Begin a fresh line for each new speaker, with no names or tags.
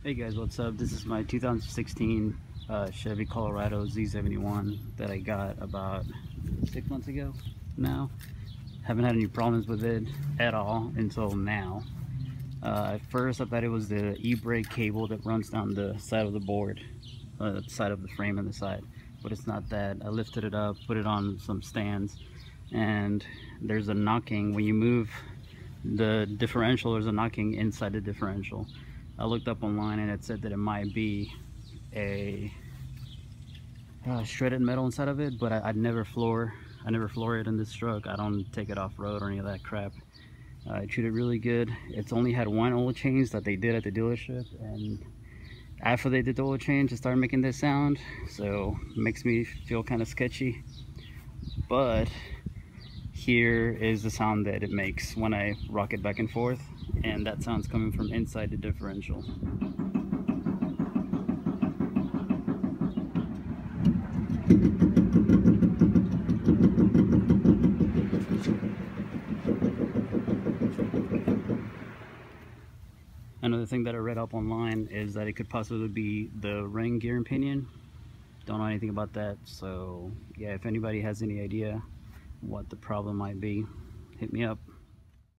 Hey guys, what's up? This is my 2016 Chevy Colorado Z71 that I got about 6 months ago now. Haven't had any problems with it at all until now. At first I thought it was the e-brake cable that runs down the side of the board, the side of the frame and the side, but it's not that. I lifted it up, put it on some stands, and there's a knocking. When you move the differential, there's a knocking inside the differential. I looked up online and it said that it might be a shredded metal inside of it, but I'd never floor it in this truck. I don't take it off-road or any of that crap. I treat it really good. It's only had one oil change that they did at the dealership, and after they did the oil change it started making this sound, so it makes me feel kind of sketchy. But here is the sound that it makes when I rock it back and forth, and that sound's coming from inside the differential. Another thing that I read up online is that it could possibly be the ring gear and pinion. Don't know anything about that, so yeah, if anybody has any idea what the problem might be, hit me up.